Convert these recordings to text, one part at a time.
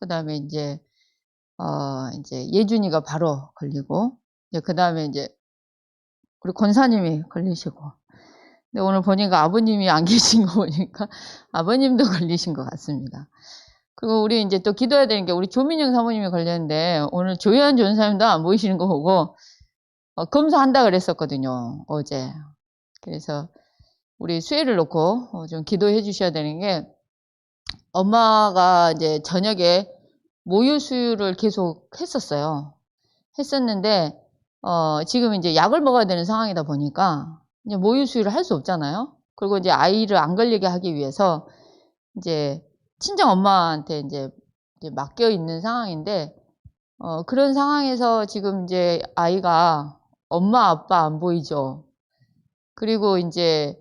그다음에 이제 예준이가 바로 걸리고, 이제 그다음에 이제 우리 권사님이 걸리시고. 근데 오늘 보니까 아버님이 안 계신 거 보니까 아버님도 걸리신 것 같습니다. 그리고 우리 이제 또 기도해야 되는 게 우리 조민영 사모님이 걸렸는데 오늘 조희안 전사님도 안 보이시는 거 보고 검사한다 그랬었거든요, 어제. 그래서 우리 수혜를 놓고 좀 기도해 주셔야 되는 게, 엄마가 이제 저녁에 모유 수유를 계속 했었는데 지금 이제 약을 먹어야 되는 상황이다 보니까 이제 모유 수유를 할 수 없잖아요. 그리고 이제 아이를 안 걸리게 하기 위해서 이제 친정 엄마한테 이제 맡겨 있는 상황인데, 그런 상황에서 지금 이제 아이가 엄마 아빠 안 보이죠. 그리고 이제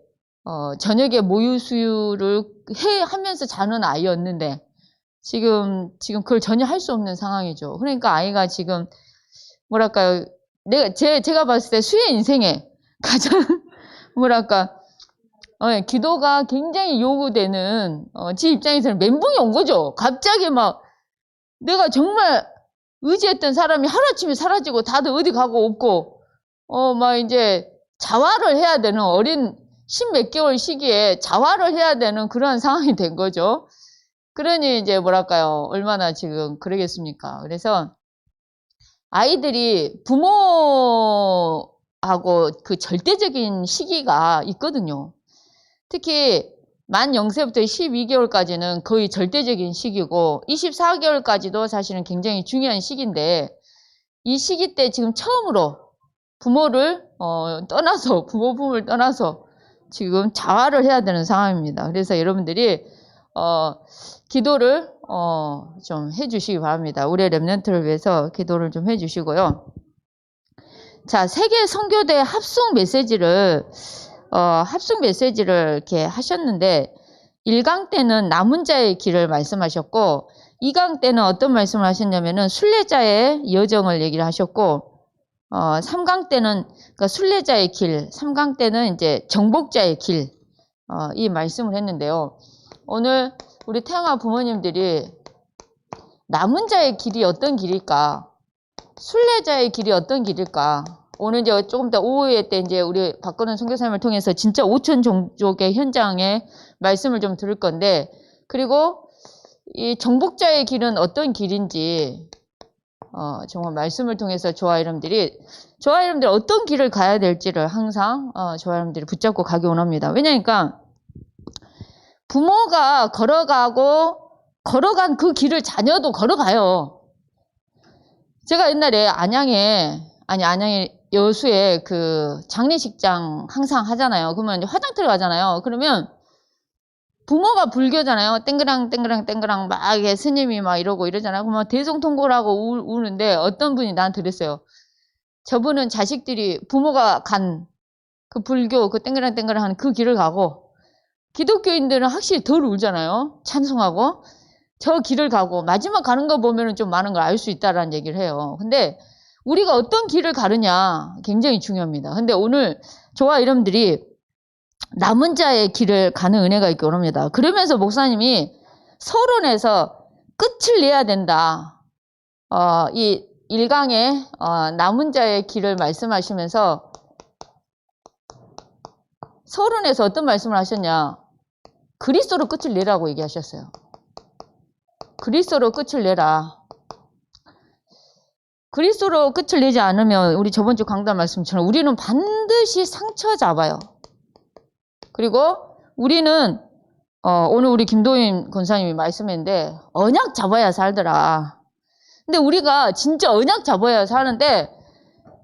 저녁에 모유 수유를 하면서 자는 아이였는데 지금 그걸 전혀 할 수 없는 상황이죠. 그러니까 아이가 지금 뭐랄까요, 제가 봤을 때 수혜 인생에 가장 뭐랄까 기도가 굉장히 요구되는, 제 입장에서는 멘붕이 온 거죠. 갑자기 막 내가 정말 의지했던 사람이 하루아침에 사라지고 다들 어디 가고 없고 막 이제 자활을 해야 되는, 어린 10몇 개월 시기에 자활을 해야 되는 그런 상황이 된 거죠. 그러니 이제 뭐랄까요, 얼마나 지금 그러겠습니까. 그래서 아이들이 부모하고 그 절대적인 시기가 있거든요. 특히 만 0세부터 12개월까지는 거의 절대적인 시기고 24개월까지도 사실은 굉장히 중요한 시기인데, 이 시기 때 지금 처음으로 부모를 떠나서, 부모 품을 떠나서 지금 자활을 해야 되는 상황입니다. 그래서 여러분들이 기도를 좀 해주시기 바랍니다. 우리의 렘넌트를 위해서 기도를 좀 해주시고요. 자, 세계 선교대 합숙 메시지를 이렇게 하셨는데, 1강 때는 남은 자의 길을 말씀하셨고, 2강 때는 어떤 말씀을 하셨냐면은 순례자의 여정을 얘기를 하셨고, 3강 때는 그러니까 순례자의 길, 3강 때는 이제 정복자의 길, 이 말씀을 했는데요. 오늘 우리 태영아 부모님들이 남은 자의 길이 어떤 길일까? 순례자의 길이 어떤 길일까? 오늘 이제 조금 더 오후에 때 이제 우리 박건은 선교사님을 통해서 진짜 5천 종족의 현장에 말씀을 좀 들을 건데, 그리고 이 정복자의 길은 어떤 길인지 정말 말씀을 통해서 저와 여러분들이 어떤 길을 가야 될지를 항상 저와 여러분들이 붙잡고 가기 원합니다. 왜냐니까 부모가 걸어간 그 길을 자녀도 걸어가요. 제가 옛날에 안양에 여수에 그 장례식장 항상 하잖아요. 그러면 화장터를 가잖아요. 그러면 부모가 불교잖아요. 땡그랑 막 스님이 막 이러고 이러잖아요. 그러면 대성통곡하고 우는데 어떤 분이 나한테 그랬어요. 저분은 자식들이 부모가 간 그 불교 그 땡그랑 하는 그 길을 가고, 기독교인들은 확실히 덜 울잖아요. 찬송하고 저 길을 가고 마지막 가는 거 보면은 좀 많은 걸 알 수 있다라는 얘기를 해요. 근데 우리가 어떤 길을 가느냐 굉장히 중요합니다. 근데 오늘 저와 여러분들이 남은 자의 길을 가는 은혜가 있기 원합니다. 그러면서 목사님이 서론에서 끝을 내야 된다. 이 1강에 남은 자의 길을 말씀하시면서 서론에서 어떤 말씀을 하셨냐? 그리스도로 끝을 내라고 얘기하셨어요. 그리스도로 끝을 내라. 그리스도로 끝을 내지 않으면 우리 저번 주 강단 말씀처럼 우리는 반드시 상처 잡아요. 그리고 우리는 오늘 우리 김도임 권사님이 말씀했는데 언약 잡아야 살더라. 근데 우리가 진짜 언약 잡아야 사는데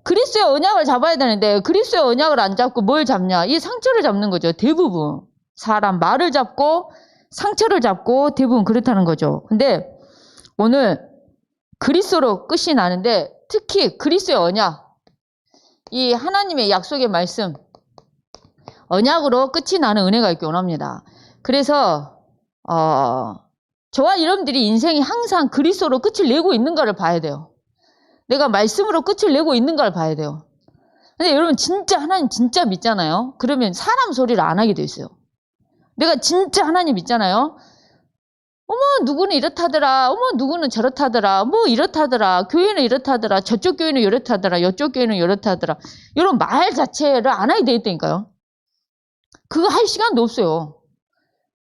그리스도의 언약을 잡아야 되는데 그리스도의 언약을 안 잡고 뭘 잡냐? 이 상처를 잡는 거죠. 대부분 사람 말을 잡고 상처를 잡고 대부분 그렇다는 거죠. 근데 오늘 그리스도로 끝이 나는데 특히 그리스도의 언약, 이 하나님의 약속의 말씀, 언약으로 끝이 나는 은혜가 있기 원합니다. 그래서 저와 여러분들이 인생이 항상 그리스도로 끝을 내고 있는가를 봐야 돼요. 내가 말씀으로 끝을 내고 있는가를 봐야 돼요. 근데 여러분 진짜 하나님 진짜 믿잖아요. 그러면 사람 소리를 안 하게 돼 있어요. 내가 진짜 하나님 믿잖아요. 어머 누구는 이렇다더라, 어머 누구는 저렇다더라, 뭐 이렇다더라, 교회는 이렇다더라, 저쪽 교회는 이렇다더라, 이쪽 교회는 이렇다더라, 이런 말 자체를 안 하게 돼 있다니까요. 그거 할 시간도 없어요.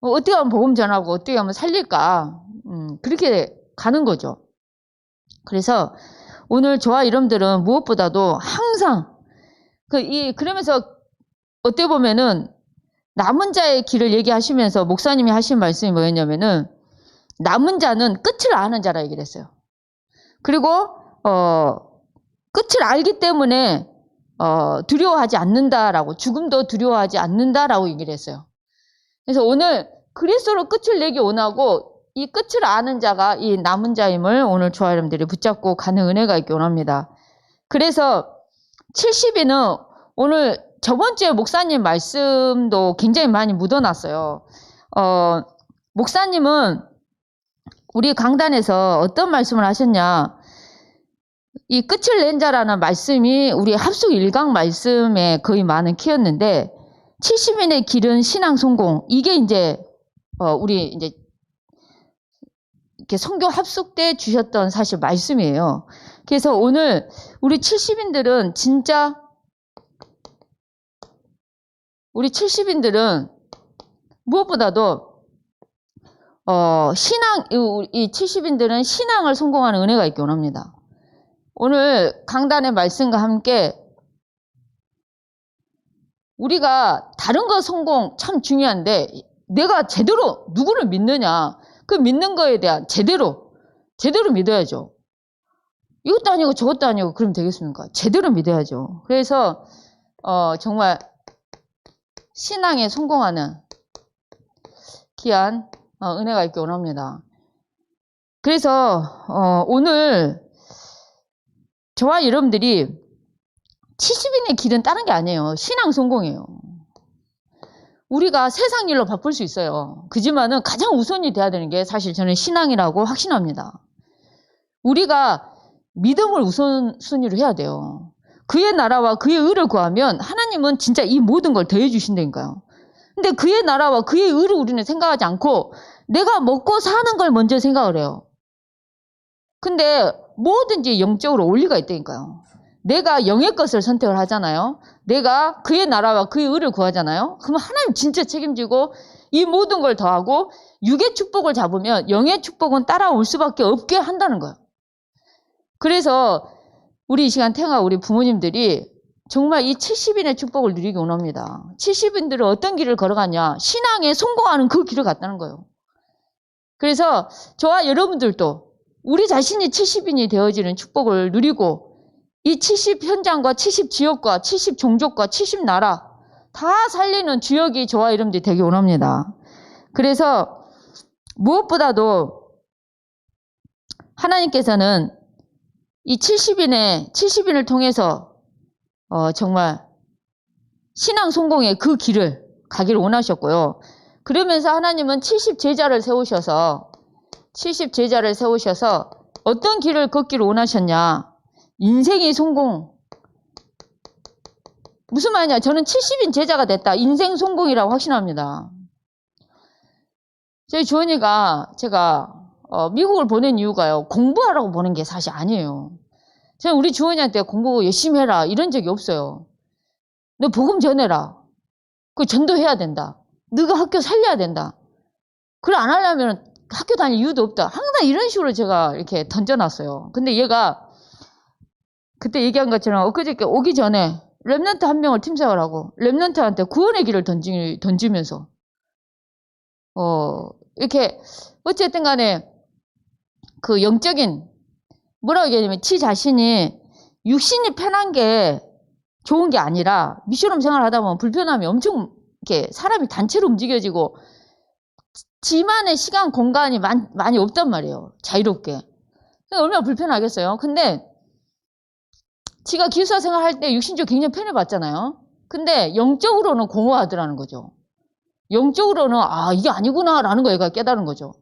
어떻게 하면 복음 전하고 어떻게 하면 살릴까, 그렇게 가는 거죠. 그래서 오늘 저와 여러분들은 무엇보다도 항상 그러면서 어떻게 보면은 남은 자의 길을 얘기하시면서 목사님이 하신 말씀이 뭐였냐면은 남은 자는 끝을 아는 자라 얘기를 했어요. 그리고 끝을 알기 때문에 두려워하지 않는다라고, 죽음도 두려워하지 않는다라고 얘기를 했어요. 그래서 오늘 그리스도로 끝을 내기 원하고 이 끝을 아는 자가 이 남은 자임을 오늘 저와 여러분들이 붙잡고 가는 은혜가 있기 원합니다. 그래서 70일은 오늘 저번 주에 목사님 말씀도 굉장히 많이 묻어놨어요. 목사님은 우리 강단에서 어떤 말씀을 하셨냐, 이 끝을 낸 자라는 말씀이 우리 합숙 1강 말씀에 거의 많은 키였는데 70인의 길은 신앙 성공, 이게 이제 우리 이제 이렇게 선교 합숙 때 주셨던 사실 말씀이에요. 그래서 오늘 우리 70인들은 진짜 우리 70인들은 무엇보다도 이 70인들은 신앙을 성공하는 은혜가 있기 원합니다. 오늘 강단의 말씀과 함께 우리가 다른 거 성공 참 중요한데 내가 제대로 누구를 믿느냐, 그 믿는 거에 대한 제대로 믿어야죠. 이것도 아니고 저것도 아니고 그러면 되겠습니까? 제대로 믿어야죠. 그래서 정말 신앙에 성공하는 귀한 은혜가 있기 원합니다. 그래서 오늘 저와 여러분들이 70인의 길은 다른 게 아니에요. 신앙 성공이에요. 우리가 세상 일로 바쁠 수 있어요. 그지만은 가장 우선이 돼야 되는 게 사실 저는 신앙이라고 확신합니다. 우리가 믿음을 우선순위로 해야 돼요. 그의 나라와 그의 의를 구하면 하나님은 진짜 이 모든 걸 더해 주신다니까요. 근데 그의 나라와 그의 의를 우리는 생각하지 않고 내가 먹고 사는 걸 먼저 생각을 해요. 근데 뭐든지 영적으로 원리가 있다니까요. 내가 영의 것을 선택을 하잖아요. 내가 그의 나라와 그의 의를 구하잖아요. 그러면 하나님 진짜 책임지고 이 모든 걸 더하고 육의 축복을 잡으면 영의 축복은 따라올 수밖에 없게 한다는 거예요. 그래서 우리 이 시간 태영아 우리 부모님들이 정말 이 70인의 축복을 누리기 원합니다. 70인들은 어떤 길을 걸어가냐, 신앙에 성공하는 그 길을 갔다는 거예요. 그래서 저와 여러분들도 우리 자신이 70인이 되어지는 축복을 누리고 이 70 현장과 70 지역과 70 종족과 70 나라 다 살리는 주역이 저와 여러분들이 되기 원합니다. 그래서 무엇보다도 하나님께서는 이 70인을 통해서 정말 신앙 성공의 그 길을 가기를 원하셨고요. 그러면서 하나님은 70 제자를 세우셔서 어떤 길을 걷기를 원하셨냐, 인생의 성공. 무슨 말이냐, 저는 70인 제자가 됐다, 인생 성공이라고 확신합니다. 저희 주원이가 제가 미국을 보낸 이유가요, 공부하라고 보낸 게 사실 아니에요. 저는 우리 주원이한테 공부 열심히 해라 이런 적이 없어요. 너 복음 전해라, 그 전도해야 된다, 너가 학교 살려야 된다, 그걸 안 하려면 학교 다닐 이유도 없다, 항상 이런 식으로 제가 이렇게 던져놨어요. 근데 얘가 그때 얘기한 것처럼 엊그저께 오기 전에 렘넌트 한 명을 팀장을 하고 렘넌트한테 구원의 길을 던지면서 이렇게 어쨌든 간에 그 영적인 뭐라고 얘기하냐면 지 자신이 육신이 편한 게 좋은 게 아니라 미션홈 생활하다 보면 불편함이 엄청 이렇게 사람이 단체로 움직여지고 지만의 시간 공간이 많이 없단 말이에요. 자유롭게. 얼마나 불편하겠어요. 근데 지가 기숙사 생활할 때 육신적으로 굉장히 편해봤잖아요. 근데 영적으로는 공허하더라는 거죠. 영적으로는 이게 아니구나 라는 거 얘가 깨달은 거죠.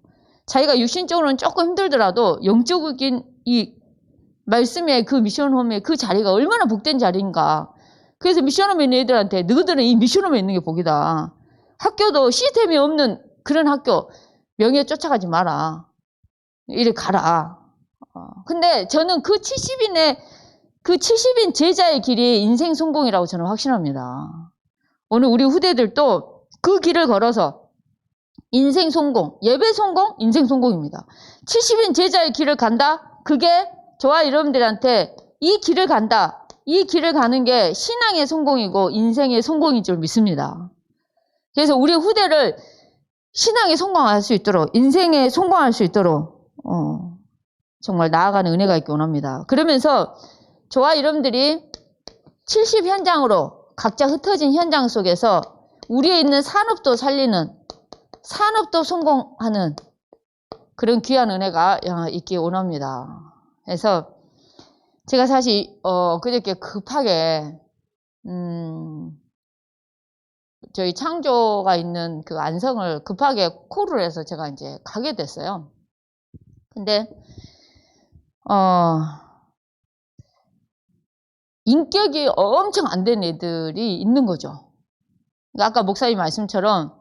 자기가 육신적으로는 조금 힘들더라도 영적인 이 말씀의 그 미션홈의 그 자리가 얼마나 복된 자리인가. 그래서 미션홈에 있는 애들한테 너희들은 이 미션홈에 있는 게 복이다. 학교도 시스템이 없는 그런 학교, 명예 쫓아가지 마라. 이리 가라. 근데 저는 그 70인 제자의 길이 인생 성공이라고 저는 확신합니다. 오늘 우리 후대들도 그 길을 걸어서 인생 성공, 예배 성공, 인생 성공입니다. 70인 제자의 길을 간다? 그게 저와 여러분들한테 이 길을 간다. 이 길을 가는 게 신앙의 성공이고 인생의 성공인 줄 믿습니다. 그래서 우리 후대를 신앙에 성공할 수 있도록, 인생에 성공할 수 있도록 정말 나아가는 은혜가 있기 원합니다. 그러면서 저와 여러분들이 70 현장으로 각자 흩어진 현장 속에서 우리에 있는 산업도 살리는, 산업도 성공하는 그런 귀한 은혜가 있기 원합니다. 그래서 제가 사실 그저께 급하게 저희 창조가 있는 그 안성을 급하게 콜을 해서 제가 이제 가게 됐어요. 근데 인격이 엄청 안 된 애들이 있는 거죠. 그러니까 아까 목사님 말씀처럼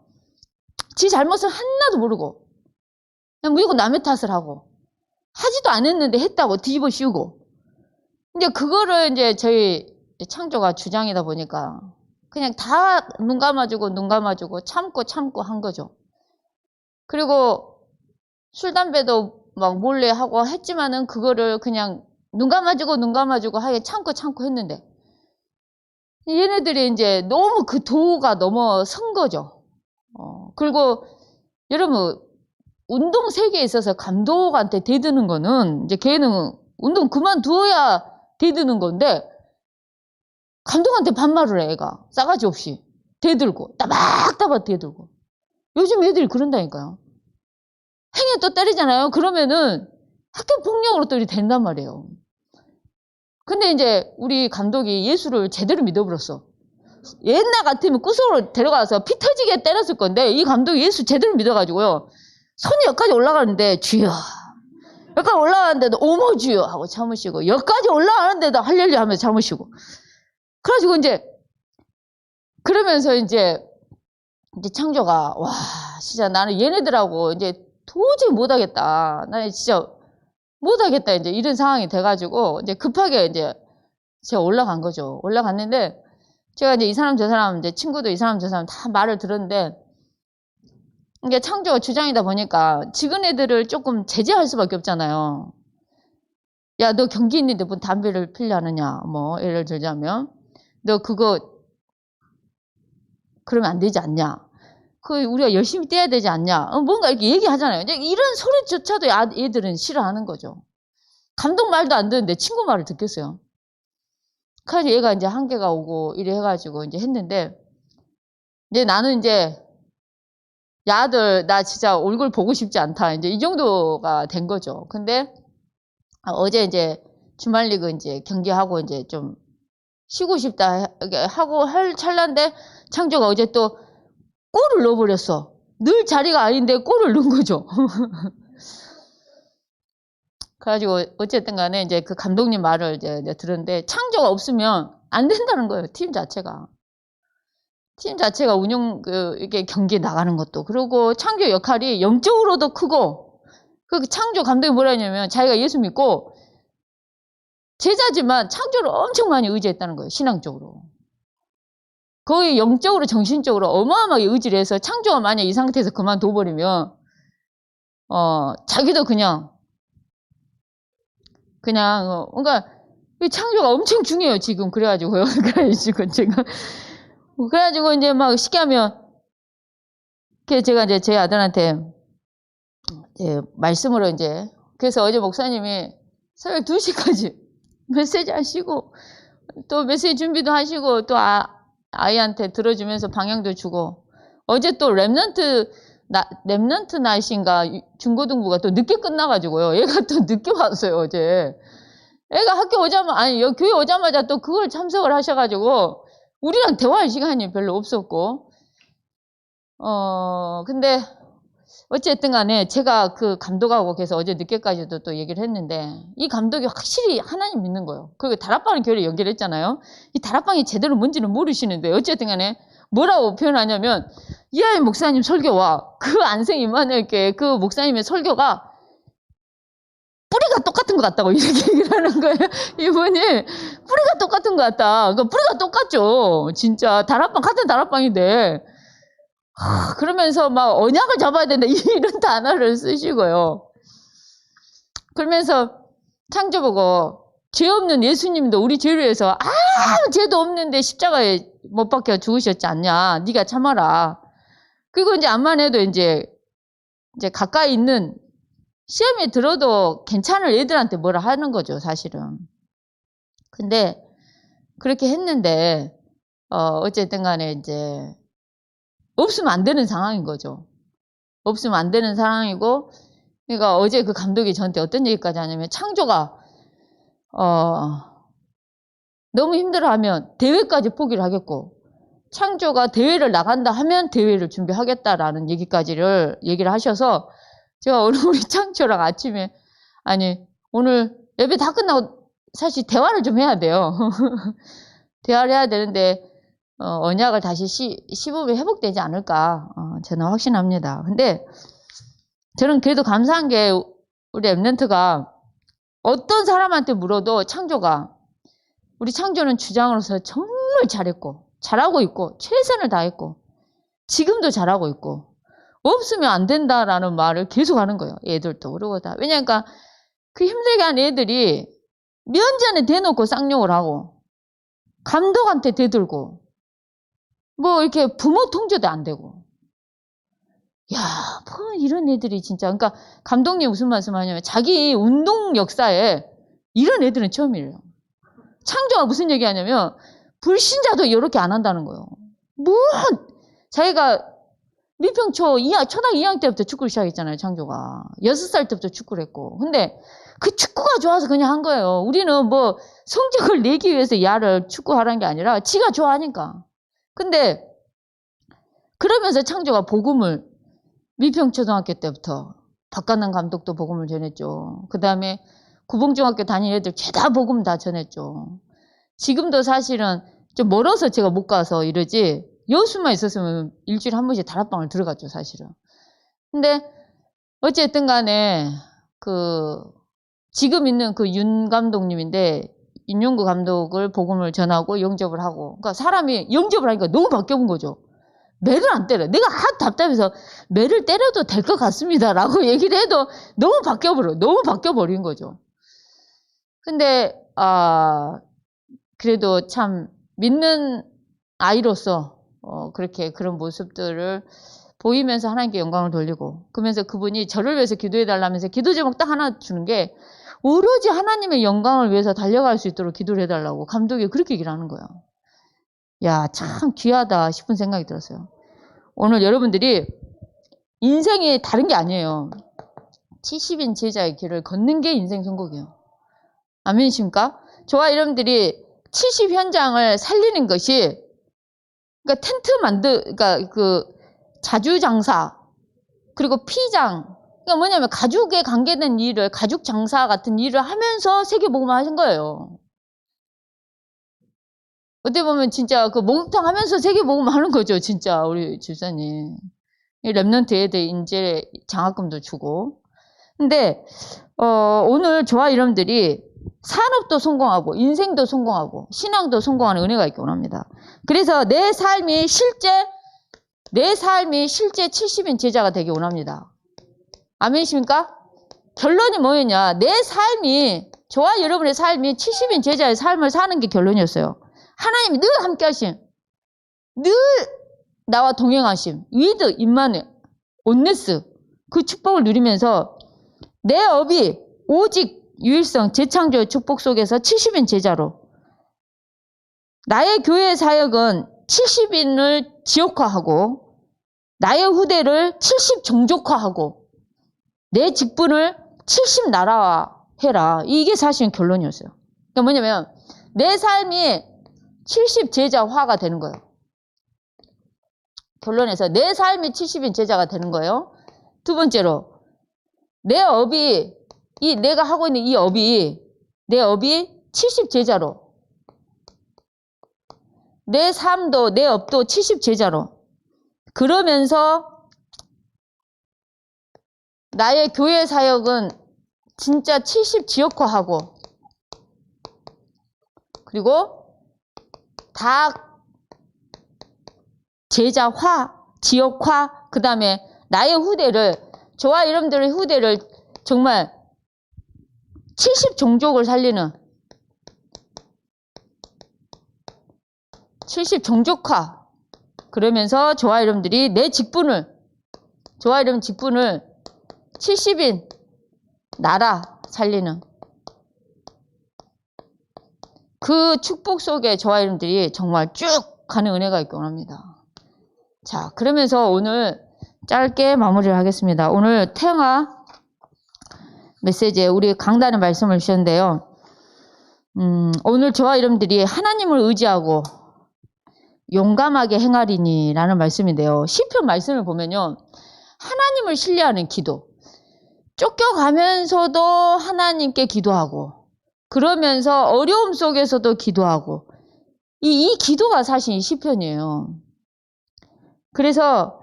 지 잘못을 하나도 모르고 그냥 무조건 남의 탓을 하고 하지도 않았는데 했다고 뒤집어 씌우고. 근데 그거를 이제 저희 창조가 주장이다 보니까 그냥 다 눈 감아주고 참고 한 거죠. 그리고 술, 담배도 막 몰래 하고 했지만은 그거를 그냥 눈 감아주고 하게 참고 했는데 얘네들이 이제 너무 그 도가 넘어선 거죠. 그리고 여러분 운동 세계에 있어서 감독한테 대드는 거는 이제 걔는 운동 그만두어야 대드는 건데 감독한테 반말을 해. 애가 싸가지 없이 대들고 따박따박 대들고. 요즘 애들이 그런다니까요. 행에 또 때리잖아요. 그러면은 학교 폭력으로 또 이렇게 된단 말이에요. 근데 이제 우리 감독이 예수를 제대로 믿어버렸어. 옛날 같으면 구석으로 데려가서 피 터지게 때렸을 건데 이 감독이 예수 제대로 믿어가지고요. 손이 여기까지 올라가는데 주여. 여기까지 올라가는데도 어머 주여 하고 참으시고 여기까지 올라가는데도 할렐루야 하면서 참으시고. 그래가지고 이제 그러면서 이제 창조가 와 진짜 나는 얘네들하고 이제 도저히 못하겠다. 나는 진짜 못하겠다. 이제 이런 상황이 돼가지고 이제 급하게 이제 제가 올라간 거죠. 올라갔는데 제가 이제 이 사람 저 사람 이제 친구도 이 사람 저 사람 다 말을 들었는데 이게 창조가 주장이다 보니까 지금 애들을 조금 제재할 수밖에 없잖아요. 야, 너 경기 있는데 뭐 담배를 피려 하느냐? 뭐 예를 들자면 너 그거 그러면 안 되지 않냐? 그 우리가 열심히 떼야 되지 않냐? 뭔가 이렇게 얘기하잖아요. 이런 소리조차도 애들은 싫어하는 거죠. 감독 말도 안 듣는데 친구 말을 듣겠어요. 그래서 얘가 이제 한계가 오고 이래 해가지고 이제 했는데 이제 나는 이제 야들 나 진짜 얼굴 보고 싶지 않다. 이제 이 정도가 된 거죠. 근데 어제 이제 주말리그 이제 경기하고 이제 좀 쉬고 싶다 하고 할 찰나인데 창조가 어제 또 골을 넣어버렸어. 늘 자리가 아닌데 골을 넣은 거죠. 그래가지고 어쨌든 간에 이제 그 감독님 말을 이제 들었는데 창조가 없으면 안 된다는 거예요. 팀 자체가. 팀 자체가 이렇게 경기에 나가는 것도. 그리고 창조 역할이 영적으로도 크고, 그 창조 감독이 뭐라 했냐면 자기가 예수 믿고 제자지만 창조를 엄청 많이 의지했다는 거예요. 신앙적으로. 거의 영적으로 정신적으로 어마어마하게 의지를 해서 창조가 만약 이 상태에서 그만둬버리면 자기도 그러니까 이 창조가 엄청 중요해요. 지금 그래가지고요. 그래가지고 이제 막 쉽게 하면 제가 이제 제 아들한테 이제 말씀으로 이제 그래서 어제 목사님이 새벽 2시까지 메시지 하시고 또 메시지 준비도 하시고 또 아이한테 들어주면서 방향도 주고 어제 또 랩넌트 나이신가 중고등부가 또 늦게 끝나가지고요. 얘가 또 늦게 왔어요. 어제 애가 학교 교회 오자마자 또 그걸 참석을 하셔가지고 우리랑 대화할 시간이 별로 없었고 근데 어쨌든 간에 제가 그 감독하고 그래서 어제 늦게까지도 또 얘기를 했는데 이 감독이 확실히 하나님 믿는 거예요. 그리고 다락방을 교회를 연결했잖아요. 이 다락방이 제대로 뭔지는 모르시는데 어쨌든 간에 뭐라고 표현하냐면 이하의 목사님 설교와 그 안생 임마누엘교회 그 목사님의 설교가 뿌리가 똑같은 것 같다고 이렇게 얘기를 하는 거예요. 이분이 뿌리가 똑같은 것 같다. 그러니까 뿌리가 똑같죠. 진짜 다락방 같은 다락방인데 그러면서 막 언약을 잡아야 된다 이런 단어를 쓰시고요. 그러면서 창조보고 죄 없는 예수님도 우리 죄를 위해서 아무 죄도 없는데 십자가에 못 박혀 죽으셨지 않냐. 네가 참아라. 그리고 이제 암만 해도 이제 가까이 있는 시험에 들어도 괜찮을 애들한테 뭐라 하는 거죠, 사실은. 근데 그렇게 했는데 어쨌든 간에 이제 없으면 안 되는 상황인 거죠. 없으면 안 되는 상황이고, 그러니까 어제 그 감독이 저한테 어떤 얘기까지 하냐면 창조가 너무 힘들어하면 대회까지 포기를 하겠고, 창조가 대회를 나간다 하면 대회를 준비하겠다라는 얘기를 하셔서 제가 오늘 우리 창조랑 아침에 아니 오늘 예배 다 끝나고 사실 대화를 좀 해야 돼요. 대화를 해야 되는데 언약을 다시 시범이 회복되지 않을까 저는 확신합니다. 근데 저는 그래도 감사한 게 우리 랩런트가 어떤 사람한테 물어도 창조가 우리 창조는 주장으로서 정말 잘했고 잘하고 있고 최선을 다했고 지금도 잘하고 있고 없으면 안 된다라는 말을 계속 하는 거예요. 애들도 그러고 다. 왜냐니까 그 힘들게 한 애들이 면전에 대놓고 쌍욕을 하고 감독한테 대들고 뭐 이렇게 부모 통제도 안 되고 야, 뭐 이런 애들이 진짜 그러니까 감독님 무슨 말씀하냐면 자기 운동 역사에 이런 애들은 처음이래요. 창조가 무슨 얘기하냐면 불신자도 이렇게 안 한다는 거예요. 뭐 자기가 미평초 초등학교 2학년 때부터 축구를 시작했잖아요. 창조가 6살 때부터 축구를 했고 근데 그 축구가 좋아서 그냥 한 거예요. 우리는 뭐 성적을 내기 위해서 야를 축구하라는 게 아니라 지가 좋아하니까. 근데 그러면서 창조가 복음을 미평초등학교 때부터 박관남 감독도 복음을 전했죠. 그 다음에 구봉중학교 다니는 애들 죄다 복음 다 전했죠. 지금도 사실은 좀 멀어서 제가 못 가서 이러지 여수만 있었으면 일주일에 한 번씩 다락방을 들어갔죠, 사실은. 근데 어쨌든 간에 지금 있는 그 윤 감독님인데 윤용구 감독을 복음을 전하고 영접을 하고 그러니까 사람이 영접을 하니까 너무 바뀌어본 거죠. 매를 안 때려. 내가 답답해서 매를 때려도 될 것 같습니다 라고 얘기를 해도 너무 바뀌어버린 거죠. 근데 그래도 참 믿는 아이로서 그렇게 그런 모습들을 보이면서 하나님께 영광을 돌리고 그러면서 그분이 저를 위해서 기도해 달라면서 기도 제목 딱 하나 주는 게 오로지 하나님의 영광을 위해서 달려갈 수 있도록 기도를 해달라고 감독이 그렇게 얘기를 하는 거예요. 야, 참 귀하다 싶은 생각이 들었어요. 오늘 여러분들이 인생이 다른 게 아니에요. 70인 제자의 길을 걷는 게 인생 선곡이에요. 아멘이십니까? 저와 여러분들이 70 현장을 살리는 것이 그러니까 그러니까 그 자주장사 그리고 피장 그러니까 뭐냐면 가죽에 관계된 일을 가죽 장사 같은 일을 하면서 세계복음을 하신 거예요. 어떻게 보면 진짜 그 목욕탕 하면서 세계복음을 하는 거죠. 진짜 우리 집사님. 랩런트 애들 인재 장학금도 주고. 근데 오늘 저와 여러분들이 산업도 성공하고 인생도 성공하고 신앙도 성공하는 은혜가 있기 원합니다. 그래서 내 삶이 실제 70인 제자가 되기 원합니다. 아멘이십니까? 결론이 뭐였냐? 내 삶이 저와 여러분의 삶이 70인 제자의 삶을 사는 게 결론이었어요. 하나님이 늘 함께 하심, 늘 나와 동행하심, 위드, 임마누엘, 온네스 그 축복을 누리면서 내 업이 오직 유일성 재창조의 축복 속에서 70인 제자로 나의 교회 사역은 70인을 지역화하고 나의 후대를 70 종족화하고 내 직분을 70 나라화해라. 이게 사실은 결론이었어요. 그러니까 뭐냐면 내 삶이 70 제자화가 되는 거예요. 결론에서 내 삶이 70인 제자가 되는 거예요. 두 번째로 내 업이 내가 하고 있는 내 업이 70 제자로 내 삶도 내 업도 70 제자로. 그러면서 나의 교회 사역은 진짜 70 지역화하고, 그리고 다 제자화, 지역화, 그 다음에 나의 후대를, 저와 여러분들의 후대를 정말 70 종족을 살리는 70 종족화. 그러면서 저와 여러분들이 내 직분을, 저와 여러분 직분을 70인 나라 살리는 그 축복 속에 저와 여러분들이 정말 쭉 가는 은혜가 있기 원합니다. 자, 그러면서 오늘 짧게 마무리를 하겠습니다. 오늘 태영아 메시지에 우리 강단의 말씀을 주셨는데요. 오늘 저와 여러분들이 하나님을 의지하고 용감하게 행하리니 라는 말씀인데요. 시편 말씀을 보면요. 하나님을 신뢰하는 기도. 쫓겨가면서도 하나님께 기도하고, 그러면서 어려움 속에서도 기도하고, 이 기도가 사실 이 시편이에요. 그래서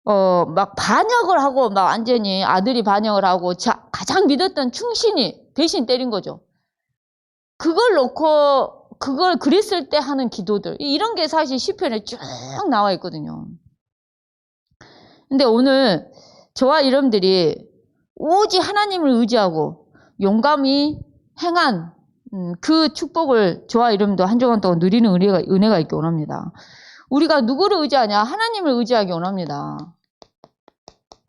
막 반역을 하고, 막 완전히 아들이 반역을 하고 가장 믿었던 충신이 대신 때린 거죠. 그걸 놓고 그걸 그랬을 때 하는 기도들, 이런 게 사실 시편에 쭉 나와 있거든요. 근데 오늘 저와 여러분들이 오직 하나님을 의지하고 용감히 행한 그 축복을 저와 여러분도 한 주간 동안 누리는 은혜가 있기 원합니다. 우리가 누구를 의지하냐? 하나님을 의지하기 원합니다.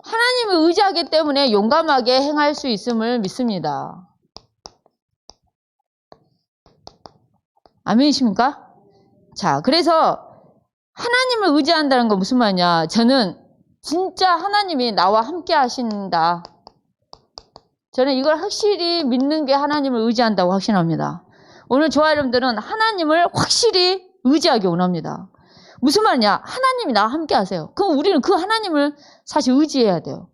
하나님을 의지하기 때문에 용감하게 행할 수 있음을 믿습니다. 아멘이십니까? 자, 그래서 하나님을 의지한다는 건 무슨 말이냐? 저는 진짜 하나님이 나와 함께 하신다. 저는 이걸 확실히 믿는 게 하나님을 의지한다고 확신합니다. 오늘 저와 여러분들은 하나님을 확실히 의지하기 원합니다. 무슨 말이냐? 하나님이 나와 함께 하세요. 그럼 우리는 그 하나님을 사실 의지해야 돼요.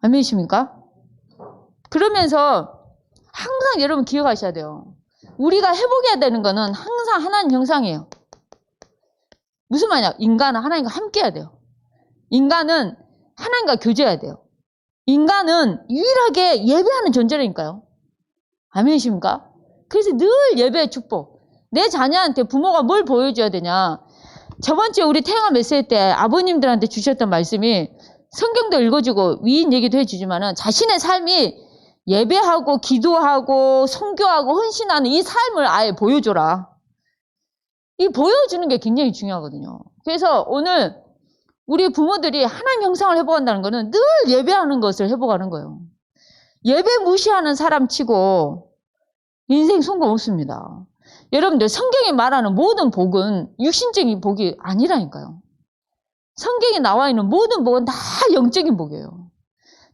아멘이십니까? 그러면서 항상 여러분 기억하셔야 돼요. 우리가 회복해야 되는 거는 항상 하나님 형상이에요. 무슨 말이냐? 인간은 하나님과 함께 해야 돼요. 인간은 하나님과 교제해야 돼요. 인간은 유일하게 예배하는 존재라니까요. 아멘이십니까? 그래서 늘 예배의 축복. 내 자녀한테 부모가 뭘 보여줘야 되냐? 저번 주에 우리 태영아 메시지 때 아버님들한테 주셨던 말씀이, 성경도 읽어주고 위인 얘기도 해주지만은 자신의 삶이 예배하고 기도하고 선교하고 헌신하는 이 삶을 아예 보여줘라. 이 보여주는 게 굉장히 중요하거든요. 그래서 오늘 우리 부모들이 하나님 형상을 회복한다는 거는 늘 예배하는 것을 회복하는 거예요. 예배 무시하는 사람 치고 인생 성공 없습니다. 여러분들, 성경이 말하는 모든 복은 육신적인 복이 아니라니까요. 성경에 나와 있는 모든 복은 다 영적인 복이에요.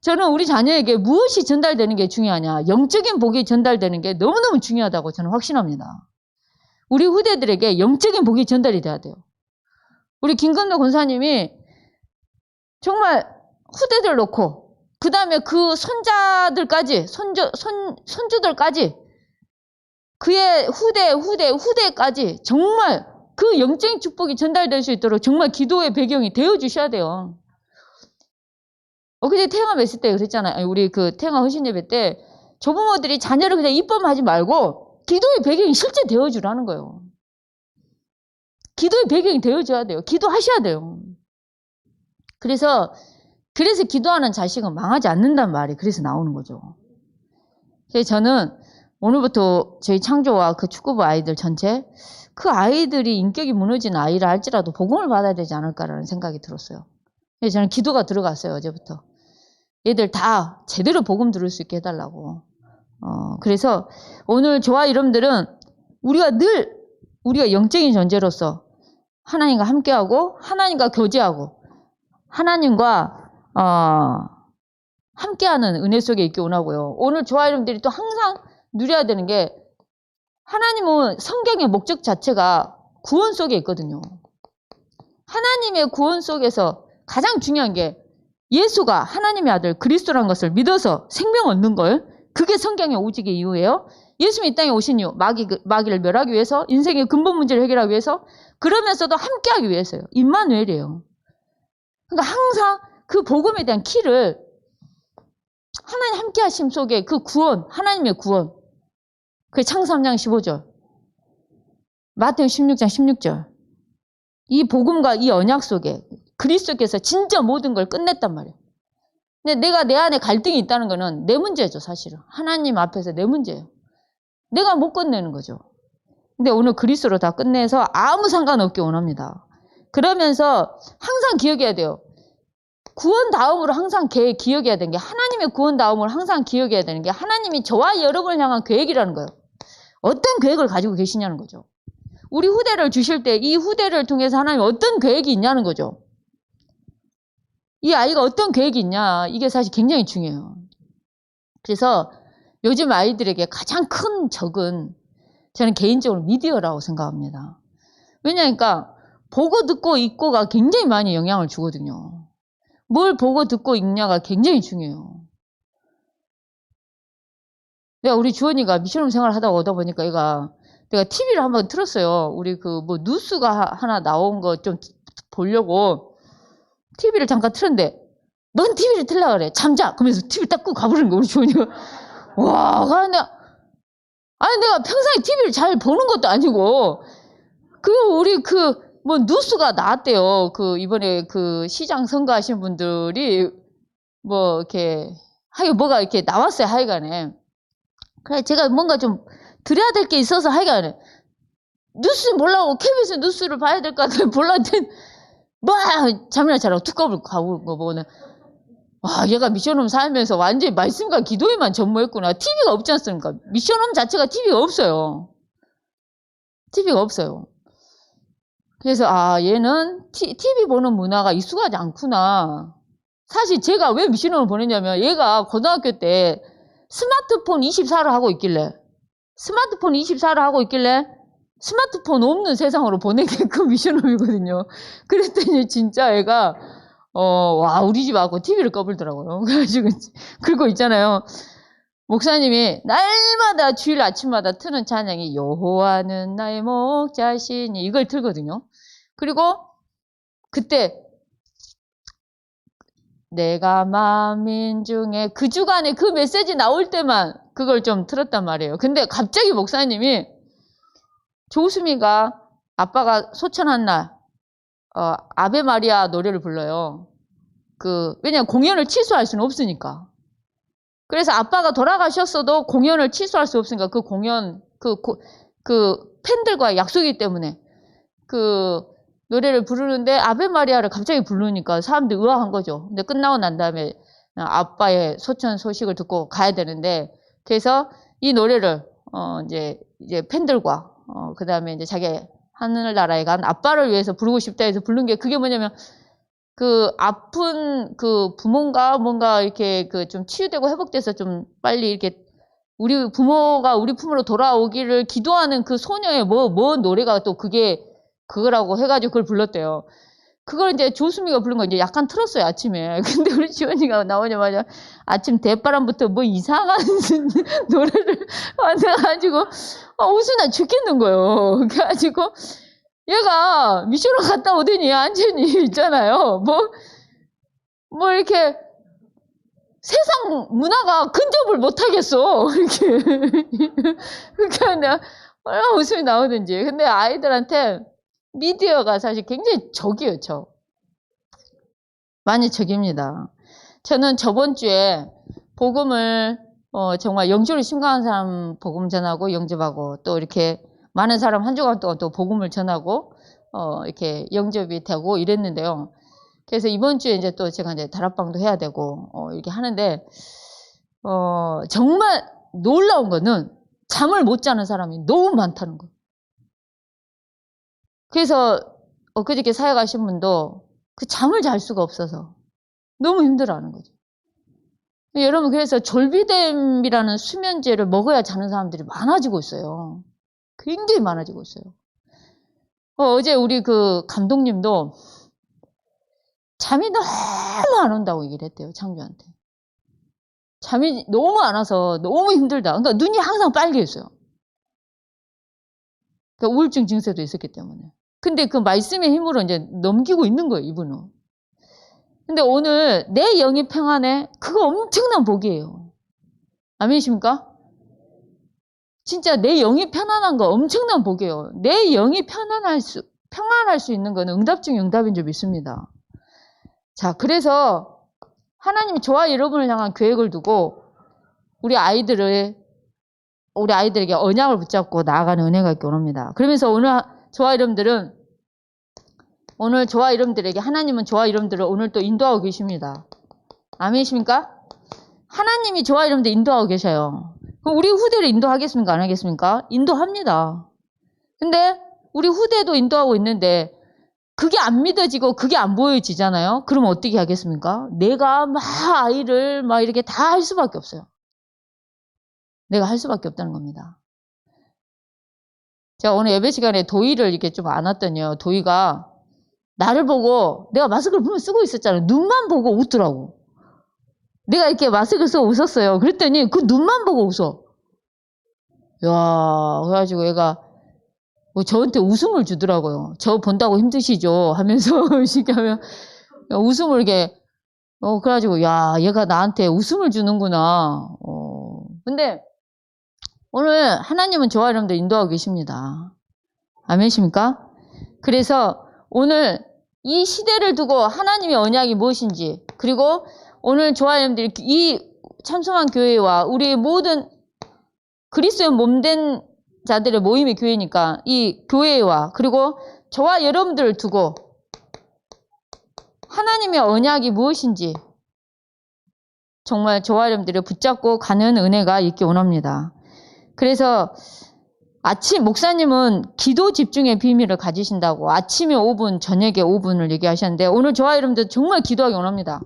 저는 우리 자녀에게 무엇이 전달되는 게 중요하냐? 영적인 복이 전달되는 게 너무너무 중요하다고 저는 확신합니다. 우리 후대들에게 영적인 복이 전달이 돼야 돼요. 우리 김건도 권사님이 정말 후대들 놓고, 그 다음에 그 손자들까지, 손주들까지, 그의 후대까지 정말 그 영적인 축복이 전달될 수 있도록 정말 기도의 배경이 되어주셔야 돼요. 그때 태영아 메시지 때 그랬잖아요. 우리 그 태영아 헌신 예배 때 조부모들이 자녀를 그냥 입범 하지 말고 기도의 배경이 실제 되어주라는 거예요. 기도의 배경이 되어줘야 돼요. 기도하셔야 돼요. 그래서 기도하는 자식은 망하지 않는다는 말이 그래서 나오는 거죠. 그래서 저는 오늘부터 저희 창조와 그 축구부 아이들 전체, 그 아이들이 인격이 무너진 아이라 할지라도 복음을 받아야 되지 않을까라는 생각이 들었어요. 그래서 저는 기도가 들어갔어요, 어제부터. 얘들 다 제대로 복음 들을 수 있게 해달라고. 그래서 오늘 저와 여러분들은 우리가 영적인 존재로서 하나님과 함께하고, 하나님과 교제하고, 하나님과 함께하는 은혜 속에 있기 원하고요. 오늘 저와 여러분들이 또 항상 누려야 되는 게, 하나님은 성경의 목적 자체가 구원 속에 있거든요. 하나님의 구원 속에서 가장 중요한 게 예수가 하나님의 아들 그리스도라는 것을 믿어서 생명 얻는 걸, 그게 성경의 오직의 이유예요. 예수님이 이 땅에 오신 이유, 마귀를 멸하기 위해서, 인생의 근본 문제를 해결하기 위해서, 그러면서도 함께하기 위해서요. 임마누엘이에요. 그러니까 항상 그 복음에 대한 키를 하나님 함께하심 속에 그 구원, 하나님의 구원, 그게 창세기 3장 15절, 마태복음 16장 16절, 이 복음과 이 언약 속에 그리스도께서 진짜 모든 걸 끝냈단 말이에요. 근데 내가 내 안에 갈등이 있다는 거는 내 문제죠, 사실은. 하나님 앞에서 내 문제예요. 내가 못 끝내는 거죠. 근데 오늘 그리스도로 다 끝내서 아무 상관없게 원합니다. 그러면서 항상 기억해야 돼요. 구원 다음으로 항상 기억해야 되는 게, 하나님의 구원 다음으로 항상 기억해야 되는 게 하나님이 저와 여러분을 향한 계획이라는 거예요. 어떤 계획을 가지고 계시냐는 거죠. 우리 후대를 주실 때 이 후대를 통해서 하나님 어떤 계획이 있냐는 거죠. 이 아이가 어떤 계획이 있냐, 이게 사실 굉장히 중요해요. 그래서 요즘 아이들에게 가장 큰 적은 저는 개인적으로 미디어라고 생각합니다. 왜냐니까 보고 듣고 읽고가 굉장히 많이 영향을 주거든요. 뭘 보고 듣고 읽냐가 굉장히 중요해요. 내가 우리 주원이가 미션홈 생활을 하다 오다 보니까 내가 TV를 한번 틀었어요. 우리 뉴스가 하나 나온 거 좀 보려고 TV를 잠깐 틀었는데, 넌 TV를 틀라 그래. 잠자! 그러면서 TV 딱 끄고 가버리는 거야, 우리 주원이가. 와, 내가 평소에 TV를 잘 보는 것도 아니고, 우리 뉴스가 나왔대요. 이번에 시장 선거 하신 분들이, 뭐가 이렇게 나왔어요, 하여간에. 그래, 제가 뭔가 좀 드려야 될 게 있어서 하여간에. 뉴스 몰라고 KBS 뉴스를 봐야 될 것 같아요. 몰랐더니, 잠이나 자라고 뚜껑을 가고 거 보고는, 와, 얘가 미션홈 살면서 완전히 말씀과 기도에만 전무했구나. TV가 없지 않습니까? 미션홈 자체가 TV가 없어요. TV가 없어요. 그래서 얘는 TV 보는 문화가 익숙하지 않구나. 사실 제가 왜 미션홈을 보냈냐면, 얘가 고등학교 때 스마트폰 24를 하고 있길래 스마트폰 없는 세상으로 보내게 그 미션홈이거든요. 그랬더니 진짜 애가 와, 우리 집 와고 TV를 꺼불더라고요. 그래가지고 그리고 있잖아요, 목사님이 날마다 주일 아침마다 트는 찬양이 여호와는 나의 목자시니, 이걸 틀거든요. 그리고 그때 내가 만민 중에 그 주간에 그 메시지 나올 때만 그걸 좀 틀었단 말이에요. 근데 갑자기 목사님이 조수미가 아빠가 소천한 날 아베 마리아 노래를 불러요. 왜냐면 공연을 취소할 수는 없으니까. 그래서 아빠가 돌아가셨어도 공연을 취소할 수 없으니까 그 공연, 팬들과의 약속이기 때문에 노래를 부르는데 아베 마리아를 갑자기 부르니까 사람들이 의아한 거죠. 근데 끝나고 난 다음에 아빠의 소천 소식을 듣고 가야 되는데, 그래서 이 노래를 이제 팬들과 그 다음에 이제 자기 하늘나라에 간 아빠를 위해서 부르고 싶다 해서 부른 게, 그게 뭐냐면 아픈 부모가 뭔가 이렇게 좀 치유되고 회복돼서 좀 빨리 이렇게 우리 부모가 우리 품으로 돌아오기를 기도하는 그 소녀의 노래가 또 그거라고 해가지고 그걸 불렀대요. 그걸 이제 조수미가 부른 거 이제 약간 틀었어요, 아침에. 근데 우리 지원이가 나오자마자 아침 대바람부터 이상한 노래를 만들어가지고 웃으나 죽겠는 거예요. 그래가지고 얘가 미션을 갔다 오더니 완전히 있잖아요. 이렇게 세상 문화가 근접을 못하겠어. 이렇게. 그러니까 내가 얼마나 웃음이 나오든지. 근데 아이들한테 미디어가 사실 굉장히 적이에요, 많이 적입니다. 저는 저번 주에 복음을 정말 영적으로 심각한 사람 복음 전하고 영접하고, 또 이렇게 많은 사람 한 주간 동안 또 복음을 전하고 이렇게 영접이 되고 이랬는데요. 그래서 이번 주에 이제 또 제가 이제 다락방도 해야 되고 이렇게 하는데 정말 놀라운 거는 잠을 못 자는 사람이 너무 많다는 거. 그래서 엊그저께 사회 가신 분도 잠을 잘 수가 없어서 너무 힘들어하는 거죠. 여러분, 그래서 졸비뎀이라는 수면제를 먹어야 자는 사람들이 많아지고 있어요. 굉장히 많아지고 있어요. 어제 우리 감독님도 잠이 너무 안 온다고 얘기를 했대요, 창규한테. 잠이 너무 안 와서 너무 힘들다. 그러니까 눈이 항상 빨개졌어요. 그러니까 우울증 증세도 있었기 때문에. 근데 그 말씀의 힘으로 이제 넘기고 있는 거예요, 이분은. 근데 오늘 내 영이 평안해? 그거 엄청난 복이에요. 아멘이십니까? 진짜 내 영이 편안한 거 엄청난 복이에요. 내 영이 평안할 수 있는 거는 응답 중 응답인 줄 믿습니다. 자, 그래서 하나님이 저와 여러분을 향한 계획을 두고 우리 아이들에게 언약을 붙잡고 나아가는 은혜가 있기 원합니다. 그러면서 오늘 저와 여러분들에게 하나님은 저와 여러분들을 오늘 또 인도하고 계십니다. 아멘이십니까? 하나님이 저와 여러분들 인도하고 계셔요. 그럼 우리 후대를 인도하겠습니까? 안 하겠습니까? 인도합니다. 근데 우리 후대도 인도하고 있는데 그게 안 믿어지고 그게 안 보여지잖아요. 그러면 어떻게 하겠습니까? 내가 막 아이를 막 이렇게 다 할 수밖에 없어요. 내가 할 수밖에 없다는 겁니다. 제가 오늘 예배 시간에 도희를 이렇게 좀 안았더니요. 도희가 나를 보고 내가 마스크를 분명 쓰고 있었잖아요. 눈만 보고 웃더라고. 내가 이렇게 마스크를 쓰고 웃었어요. 그랬더니 그 눈만 보고 웃어. 야, 그래가지고 얘가 저한테 웃음을 주더라고요. 저 본다고 힘드시죠? 하면서 이렇게 하면 웃음을 이렇게 그래가지고 야, 얘가 나한테 웃음을 주는구나. 근데 오늘 하나님은 저와 여러분들 인도하고 계십니다. 아멘이십니까? 그래서 오늘 이 시대를 두고 하나님의 언약이 무엇인지, 그리고 오늘 저와 여러분들 이 참소만 교회와 우리 모든 그리스도의 몸된 자들의 모임의 교회니까 이 교회와 그리고 저와 여러분들을 두고 하나님의 언약이 무엇인지 정말 저와 여러분들을 붙잡고 가는 은혜가 있기 원합니다. 그래서 목사님은 기도 집중의 비밀을 가지신다고 아침에 5분, 저녁에 5분을 얘기하셨는데 오늘 저와 여러분들 정말 기도하기 원합니다.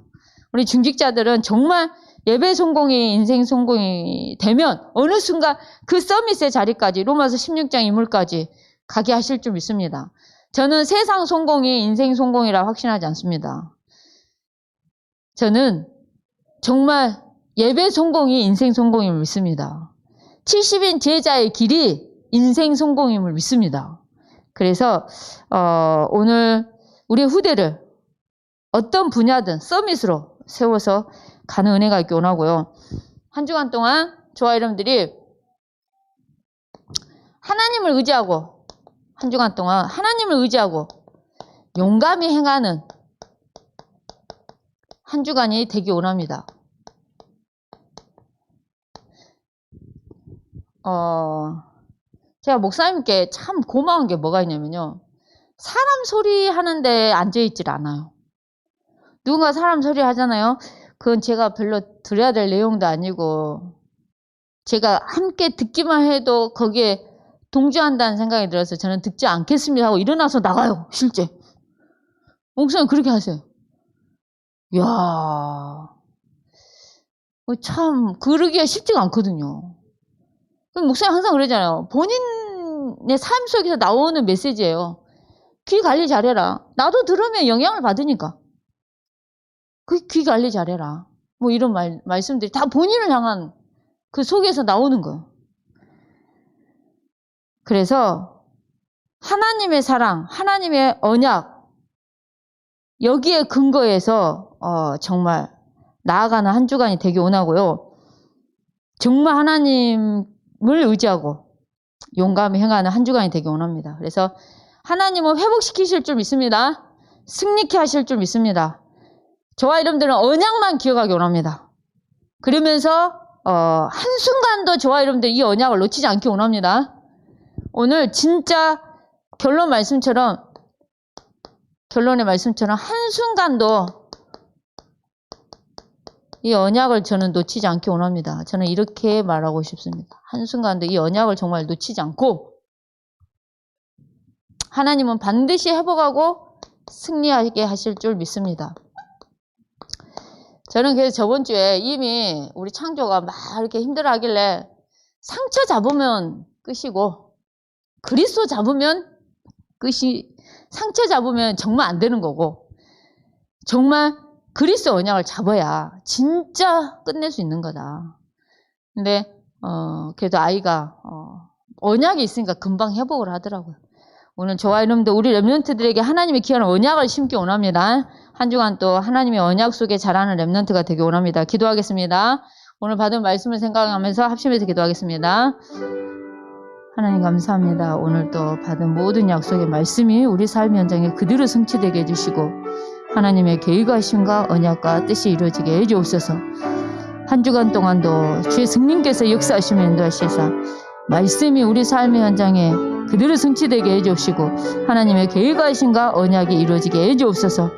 우리 중직자들은 정말 예배 성공이 인생 성공이 되면 어느 순간 그 서밋의 자리까지 로마서 16장 인물까지 가게 하실 줄 믿습니다. 저는 세상 성공이 인생 성공이라 확신하지 않습니다. 저는 정말 예배 성공이 인생 성공임을 믿습니다. 70인 제자의 길이 인생 성공임을 믿습니다. 그래서 오늘 우리 후대를 어떤 분야든 서밋으로 세워서 가는 은혜가 있기 원하고요. 한 주간 동안 저와 여러분들이 하나님을 의지하고 한 주간 동안 하나님을 의지하고 용감히 행하는 한 주간이 되기 원합니다. 제가 목사님께 참 고마운 게 뭐가 있냐면요. 사람 소리 하는데 앉아있질 않아요. 누군가 사람 소리 하잖아요. 그건 제가 별로 들어야 될 내용도 아니고 제가 함께 듣기만 해도 거기에 동조한다는 생각이 들어서 저는 듣지 않겠습니다 하고 일어나서 나가요. 실제. 목사님 그렇게 하세요. 이야, 참 그러기가 쉽지가 않거든요. 목사님 항상 그러잖아요. 본인의 삶 속에서 나오는 메시지예요. 귀 관리 잘해라. 나도 들으면 영향을 받으니까. 귀 관리 잘해라. 뭐 이런 말씀들이 다 본인을 향한 그 속에서 나오는 거예요. 그래서 하나님의 사랑, 하나님의 언약 여기에 근거해서 정말 나아가는 한 주간이 되기 원하고요. 정말 하나님을 의지하고 용감히 행하는 한 주간이 되기 원합니다. 그래서 하나님은 회복시키실 줄 믿습니다. 승리케 하실 줄 믿습니다. 저와 여러분들은 언약만 기억하기 원합니다. 그러면서 한순간도 저와 여러분들 이 언약을 놓치지 않기 원합니다. 오늘 진짜 결론의 말씀처럼 한순간도 이 언약을 저는 놓치지 않기 원합니다. 저는 이렇게 말하고 싶습니다. 한순간도 이 언약을 정말 놓치지 않고 하나님은 반드시 회복하고 승리하게 하실 줄 믿습니다. 저는 그래서 저번 주에 이미 우리 창조가 막 이렇게 힘들어하길래 상처 잡으면 끝이고 그리스도 잡으면 끝이, 상처 잡으면 정말 안 되는 거고 정말 그리스도 언약을 잡아야 진짜 끝낼 수 있는 거다. 근데 그래도 아이가 언약이 있으니까 금방 회복을 하더라고요. 오늘 저와 여러분들 우리 렘넌트들에게 하나님의 귀한 언약을 심기 원합니다. 한 주간 또 하나님의 언약 속에 자라는 렘넌트가 되기 원합니다. 기도하겠습니다. 오늘 받은 말씀을 생각하면서 합심해서 기도하겠습니다. 하나님 감사합니다. 오늘 또 받은 모든 약속의 말씀이 우리 삶 현장에 그대로 성취되게 해주시고 하나님의 계획하심과 언약과 뜻이 이루어지게 해주옵소서. 한 주간 동안도 주의 성령께서 역사하시며 인도하시사 말씀이 우리 삶의 현장에 그대로 성취되게 해주시고 하나님의 계획하심과 언약이 이루어지게 해주옵소서.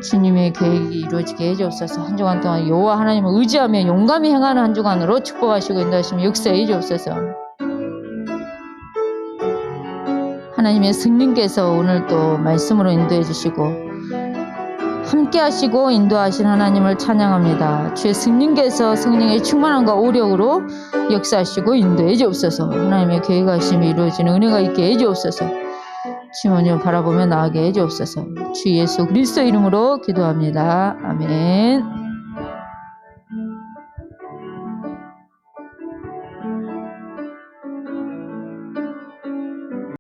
주님의 계획이 이루어지게 해주옵소서. 한 주간 동안 여호와 하나님을 의지하며 용감히 행하는 한 주간으로 축복하시고 인도하시며 역사해 주옵소서. 하나님의 성령께서 오늘 또 말씀으로 인도해 주시고 함께 하시고 인도하신 하나님을 찬양합니다. 주의 성령께서 성령의 충만함과 오력으로 역사하시고 인도해 주옵소서. 하나님의 계획하심이 이루어지는 은혜가 있게 해 주옵소서. 주님을 바라보며 나아가게 해 주옵소서. 주 예수 그리스도 이름으로 기도합니다. 아멘.